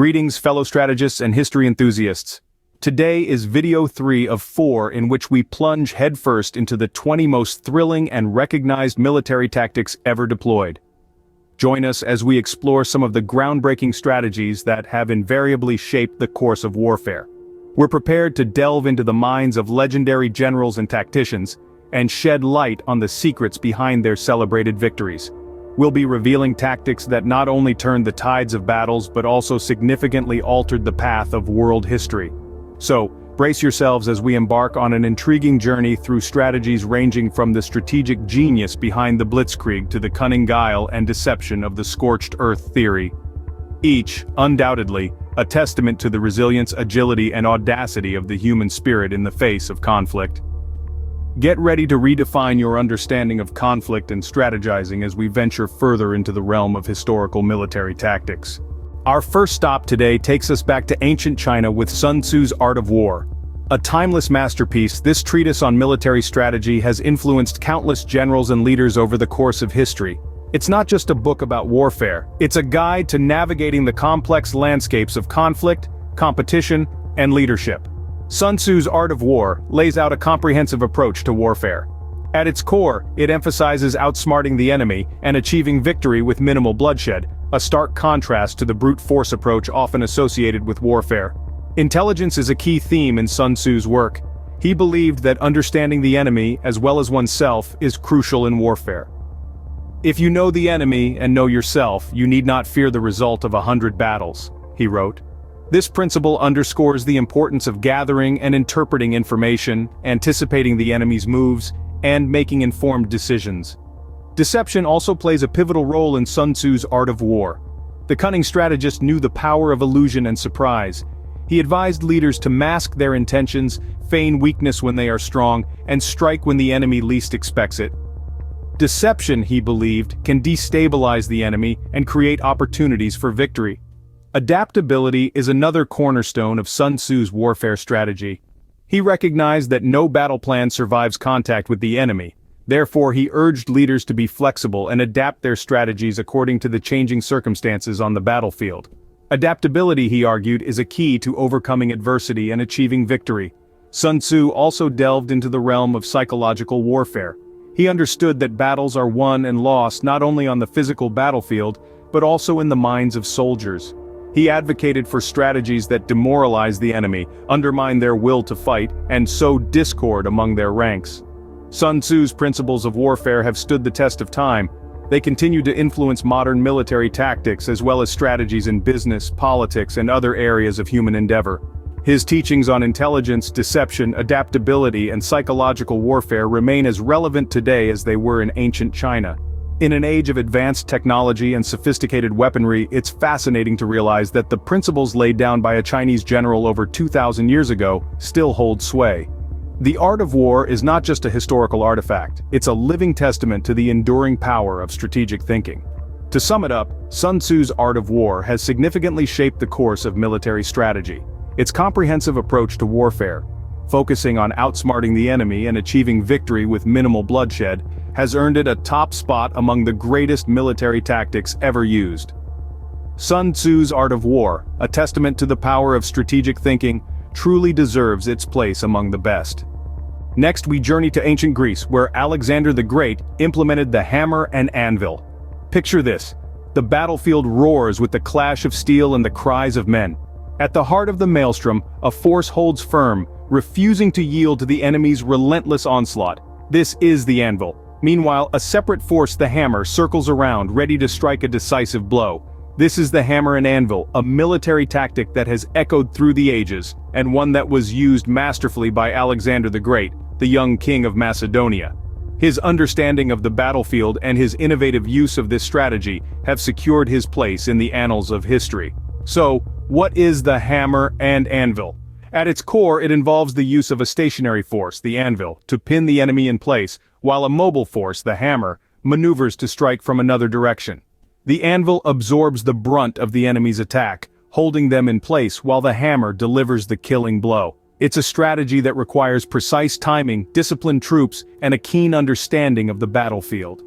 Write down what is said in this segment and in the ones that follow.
Greetings, fellow strategists and history enthusiasts. Today is video 3 of 4 in which we plunge headfirst into the 20 most thrilling and recognized military tactics ever deployed. Join us as we explore some of the groundbreaking strategies that have invariably shaped the course of warfare. We're prepared to delve into the minds of legendary generals and tacticians, and shed light on the secrets behind their celebrated victories. We'll be revealing tactics that not only turned the tides of battles but also significantly altered the path of world history. So, brace yourselves as we embark on an intriguing journey through strategies ranging from the strategic genius behind the blitzkrieg to the cunning guile and deception of the scorched earth theory. Each, undoubtedly, a testament to the resilience, agility, and audacity of the human spirit in the face of conflict. Get ready to redefine your understanding of conflict and strategizing as we venture further into the realm of historical military tactics. Our first stop today takes us back to ancient China with Sun Tzu's Art of War. A timeless masterpiece, this treatise on military strategy has influenced countless generals and leaders over the course of history. It's not just a book about warfare, it's a guide to navigating the complex landscapes of conflict, competition, and leadership. Sun Tzu's Art of War lays out a comprehensive approach to warfare. At its core, it emphasizes outsmarting the enemy and achieving victory with minimal bloodshed, a stark contrast to the brute force approach often associated with warfare. Intelligence is a key theme in Sun Tzu's work. He believed that understanding the enemy, as well as oneself, is crucial in warfare. If you know the enemy and know yourself, you need not fear the result of 100 battles, he wrote. This principle underscores the importance of gathering and interpreting information, anticipating the enemy's moves, and making informed decisions. Deception also plays a pivotal role in Sun Tzu's Art of War. The cunning strategist knew the power of illusion and surprise. He advised leaders to mask their intentions, feign weakness when they are strong, and strike when the enemy least expects it. Deception, he believed, can destabilize the enemy and create opportunities for victory. Adaptability is another cornerstone of Sun Tzu's warfare strategy. He recognized that no battle plan survives contact with the enemy. Therefore, he urged leaders to be flexible and adapt their strategies according to the changing circumstances on the battlefield. Adaptability, he argued, is a key to overcoming adversity and achieving victory. Sun Tzu also delved into the realm of psychological warfare. He understood that battles are won and lost not only on the physical battlefield, but also in the minds of soldiers. He advocated for strategies that demoralize the enemy, undermine their will to fight, and sow discord among their ranks. Sun Tzu's principles of warfare have stood the test of time. They continue to influence modern military tactics as well as strategies in business, politics, and other areas of human endeavor. His teachings on intelligence, deception, adaptability, and psychological warfare remain as relevant today as they were in ancient China. In an age of advanced technology and sophisticated weaponry, it's fascinating to realize that the principles laid down by a Chinese general over 2,000 years ago still hold sway. The art of war is not just a historical artifact, it's a living testament to the enduring power of strategic thinking. To sum it up, Sun Tzu's Art of War has significantly shaped the course of military strategy. Its comprehensive approach to warfare, focusing on outsmarting the enemy and achieving victory with minimal bloodshed, has earned it a top spot among the greatest military tactics ever used. Sun Tzu's Art of War, a testament to the power of strategic thinking, truly deserves its place among the best. Next, we journey to ancient Greece, where Alexander the Great implemented the hammer and anvil. Picture this: the battlefield roars with the clash of steel and the cries of men. At the heart of the maelstrom, a force holds firm, refusing to yield to the enemy's relentless onslaught. This is the anvil. Meanwhile, a separate force, the hammer, circles around, ready to strike a decisive blow. This is the hammer and anvil, a military tactic that has echoed through the ages, and one that was used masterfully by Alexander the Great, the young king of Macedonia. His understanding of the battlefield and his innovative use of this strategy have secured his place in the annals of history. So, what is the hammer and anvil? At its core, it involves the use of a stationary force, the anvil, to pin the enemy in place, while a mobile force, the hammer, maneuvers to strike from another direction. The anvil absorbs the brunt of the enemy's attack, holding them in place while the hammer delivers the killing blow. It's a strategy that requires precise timing, disciplined troops, and a keen understanding of the battlefield.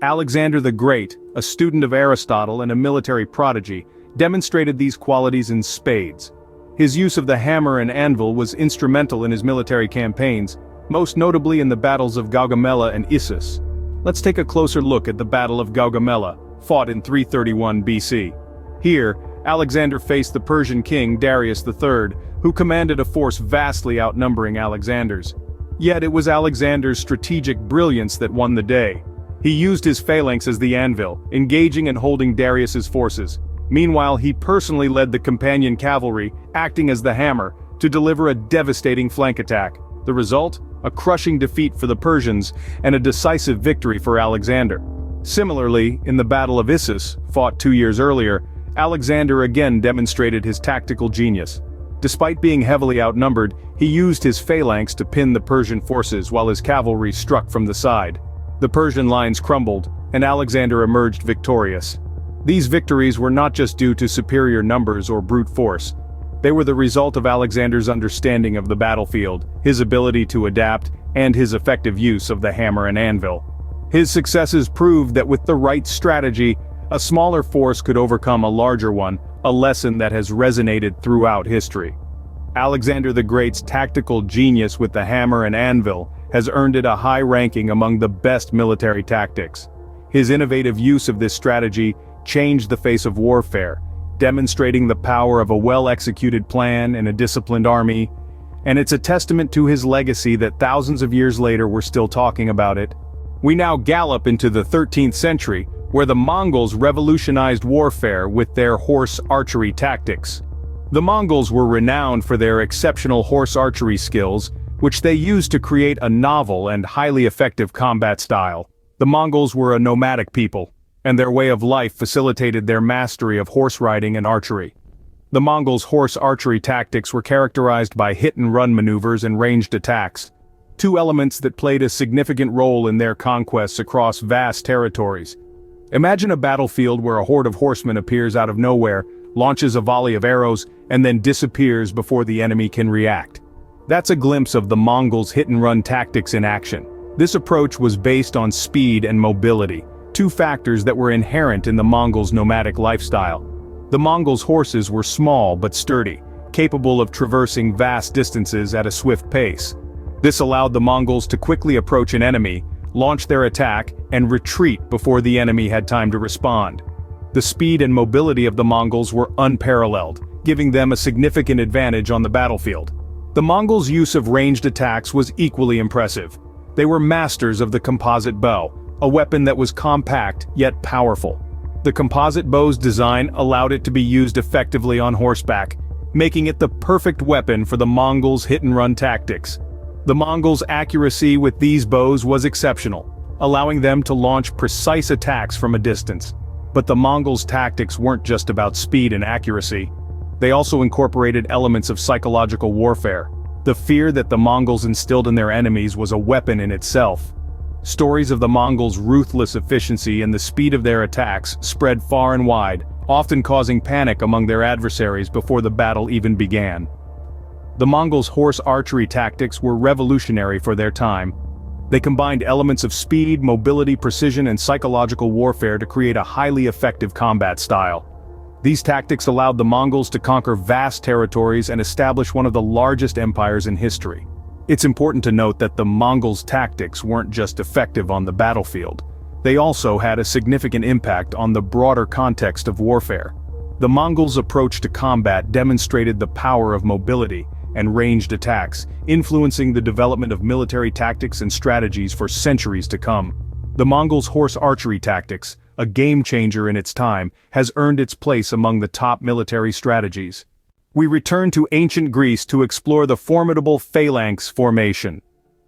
Alexander the Great, a student of Aristotle and a military prodigy, demonstrated these qualities in spades. His use of the hammer and anvil was instrumental in his military campaigns, most notably in the battles of Gaugamela and Issus. Let's take a closer look at the Battle of Gaugamela, fought in 331 BC. Here, Alexander faced the Persian king Darius III, who commanded a force vastly outnumbering Alexander's. Yet it was Alexander's strategic brilliance that won the day. He used his phalanx as the anvil, engaging and holding Darius's forces. Meanwhile, he personally led the companion cavalry, acting as the hammer, to deliver a devastating flank attack. The result? A crushing defeat for the Persians, and a decisive victory for Alexander. Similarly, in the Battle of Issus, fought 2 years earlier, Alexander again demonstrated his tactical genius. Despite being heavily outnumbered, he used his phalanx to pin the Persian forces while his cavalry struck from the side. The Persian lines crumbled, and Alexander emerged victorious. These victories were not just due to superior numbers or brute force. They were the result of Alexander's understanding of the battlefield, his ability to adapt, and his effective use of the hammer and anvil. His successes proved that with the right strategy, a smaller force could overcome a larger one, a lesson that has resonated throughout history. Alexander the Great's tactical genius with the hammer and anvil has earned it a high ranking among the best military tactics. His innovative use of this strategy changed the face of warfare, demonstrating the power of a well-executed plan and a disciplined army, and it's a testament to his legacy that thousands of years later we're still talking about it. We now gallop into the 13th century, where the Mongols revolutionized warfare with their horse archery tactics. The Mongols were renowned for their exceptional horse archery skills, which they used to create a novel and highly effective combat style. The Mongols were a nomadic people, and their way of life facilitated their mastery of horse riding and archery. The Mongols' horse archery tactics were characterized by hit-and-run maneuvers and ranged attacks, two elements that played a significant role in their conquests across vast territories. Imagine a battlefield where a horde of horsemen appears out of nowhere, launches a volley of arrows, and then disappears before the enemy can react. That's a glimpse of the Mongols' hit-and-run tactics in action. This approach was based on speed and mobility, two factors that were inherent in the Mongols' nomadic lifestyle. The Mongols' horses were small but sturdy, capable of traversing vast distances at a swift pace. This allowed the Mongols to quickly approach an enemy, launch their attack, and retreat before the enemy had time to respond. The speed and mobility of the Mongols were unparalleled, giving them a significant advantage on the battlefield. The Mongols' use of ranged attacks was equally impressive. They were masters of the composite bow, a weapon that was compact yet powerful. The composite bow's design allowed it to be used effectively on horseback, making it the perfect weapon for the Mongols' hit-and-run tactics. The Mongols' accuracy with these bows was exceptional, allowing them to launch precise attacks from a distance. But the Mongols' tactics weren't just about speed and accuracy. They also incorporated elements of psychological warfare. The fear that the Mongols instilled in their enemies was a weapon in itself. Stories of the Mongols' ruthless efficiency and the speed of their attacks spread far and wide, often causing panic among their adversaries before the battle even began. The Mongols' horse archery tactics were revolutionary for their time. They combined elements of speed, mobility, precision, and psychological warfare to create a highly effective combat style. These tactics allowed the Mongols to conquer vast territories and establish one of the largest empires in history. It's important to note that the Mongols' tactics weren't just effective on the battlefield. They also had a significant impact on the broader context of warfare. The Mongols' approach to combat demonstrated the power of mobility and ranged attacks, influencing the development of military tactics and strategies for centuries to come. The Mongols' horse archery tactics, a game-changer in its time, has earned its place among the top military strategies. We return to ancient Greece to explore the formidable phalanx formation.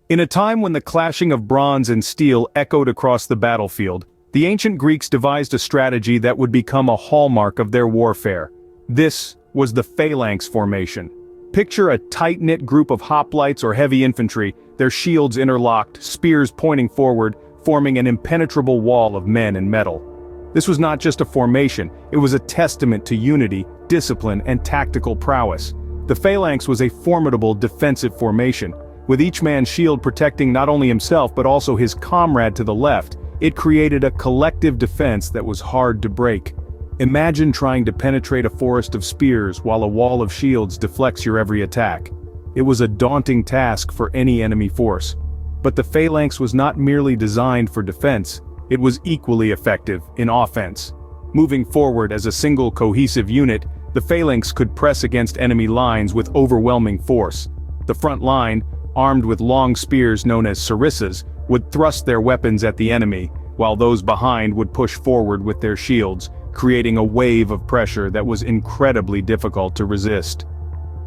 In a time when the clashing of bronze and steel echoed across the battlefield, the ancient Greeks devised a strategy that would become a hallmark of their warfare. This was the phalanx formation. Picture a tight-knit group of hoplites or heavy infantry, their shields interlocked, spears pointing forward, forming an impenetrable wall of men and metal. This was not just a formation, it was a testament to unity, discipline, and tactical prowess. The phalanx was a formidable defensive formation, with each man's shield protecting not only himself but also his comrade to the left. It created a collective defense that was hard to break. Imagine trying to penetrate a forest of spears while a wall of shields deflects your every attack. It was a daunting task for any enemy force. But the phalanx was not merely designed for defense, it was equally effective in offense. Moving forward as a single cohesive unit, the phalanx could press against enemy lines with overwhelming force. The front line, armed with long spears known as sarissas, would thrust their weapons at the enemy, while those behind would push forward with their shields, creating a wave of pressure that was incredibly difficult to resist.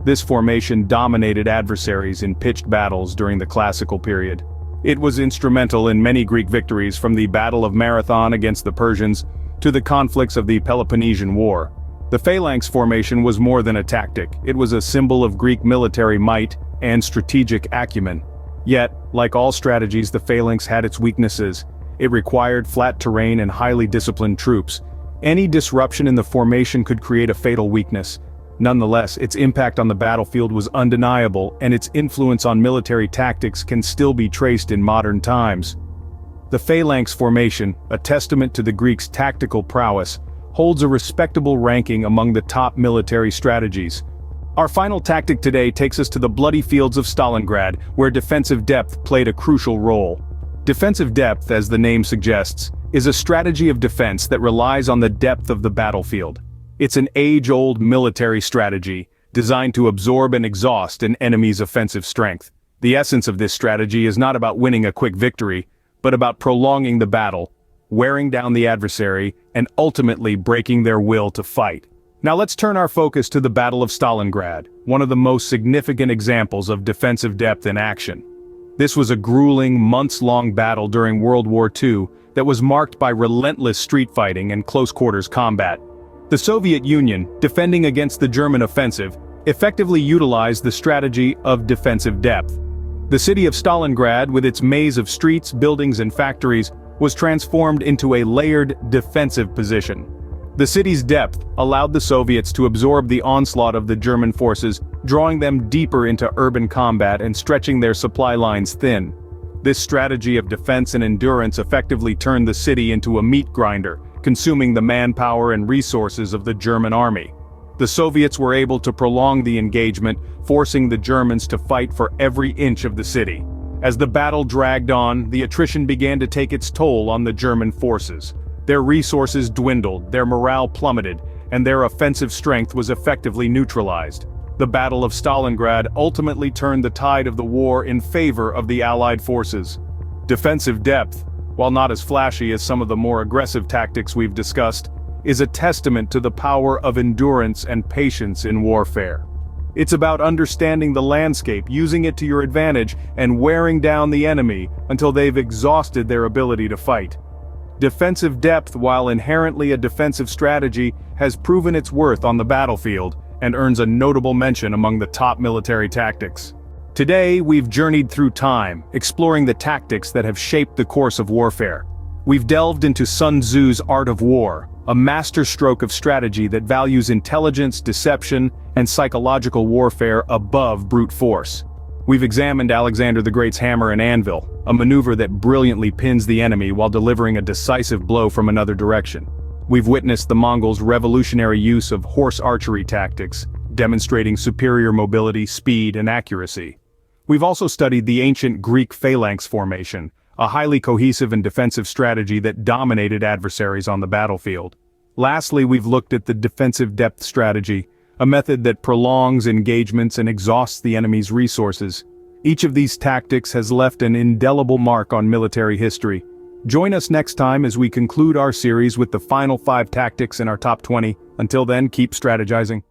This formation dominated adversaries in pitched battles during the classical period. It was instrumental in many Greek victories, from the Battle of Marathon against the Persians to the conflicts of the Peloponnesian War. The phalanx formation was more than a tactic, it was a symbol of Greek military might and strategic acumen. Yet, like all strategies, the phalanx had its weaknesses. It required flat terrain and highly disciplined troops. Any disruption in the formation could create a fatal weakness. Nonetheless, its impact on the battlefield was undeniable, and its influence on military tactics can still be traced in modern times. The phalanx formation, a testament to the Greeks' tactical prowess, holds a respectable ranking among the top military strategies. Our final tactic today takes us to the bloody fields of Stalingrad, where defensive depth played a crucial role. Defensive depth, as the name suggests, is a strategy of defense that relies on the depth of the battlefield. It's an age-old military strategy, designed to absorb and exhaust an enemy's offensive strength. The essence of this strategy is not about winning a quick victory, but about prolonging the battle, wearing down the adversary, and ultimately breaking their will to fight. Now let's turn our focus to the Battle of Stalingrad, one of the most significant examples of defensive depth in action. This was a grueling, months-long battle during World War II that was marked by relentless street fighting and close-quarters combat. The Soviet Union, defending against the German offensive, effectively utilized the strategy of defensive depth. The city of Stalingrad, with its maze of streets, buildings, and factories, was transformed into a layered defensive position. The city's depth allowed the Soviets to absorb the onslaught of the German forces, drawing them deeper into urban combat and stretching their supply lines thin. This strategy of defense and endurance effectively turned the city into a meat grinder, consuming the manpower and resources of the German army. The Soviets were able to prolong the engagement, forcing the Germans to fight for every inch of the city. As the battle dragged on, the attrition began to take its toll on the German forces. Their resources dwindled, their morale plummeted, and their offensive strength was effectively neutralized. The Battle of Stalingrad ultimately turned the tide of the war in favor of the Allied forces. Defensive depth, while not as flashy as some of the more aggressive tactics we've discussed, is a testament to the power of endurance and patience in warfare. It's about understanding the landscape, using it to your advantage, and wearing down the enemy until they've exhausted their ability to fight. Defensive depth, while inherently a defensive strategy, has proven its worth on the battlefield, and earns a notable mention among the top military tactics. Today, we've journeyed through time, exploring the tactics that have shaped the course of warfare. We've delved into Sun Tzu's Art of War, a masterstroke of strategy that values intelligence, deception, and psychological warfare above brute force. We've examined Alexander the Great's Hammer and Anvil, a maneuver that brilliantly pins the enemy while delivering a decisive blow from another direction. We've witnessed the Mongols' revolutionary use of horse archery tactics, demonstrating superior mobility, speed, and accuracy. We've also studied the ancient Greek phalanx formation, a highly cohesive and defensive strategy that dominated adversaries on the battlefield. Lastly, we've looked at the defensive depth strategy, a method that prolongs engagements and exhausts the enemy's resources. Each of these tactics has left an indelible mark on military history. Join us next time as we conclude our series with the final 5 tactics in our top 20. Until then, keep strategizing.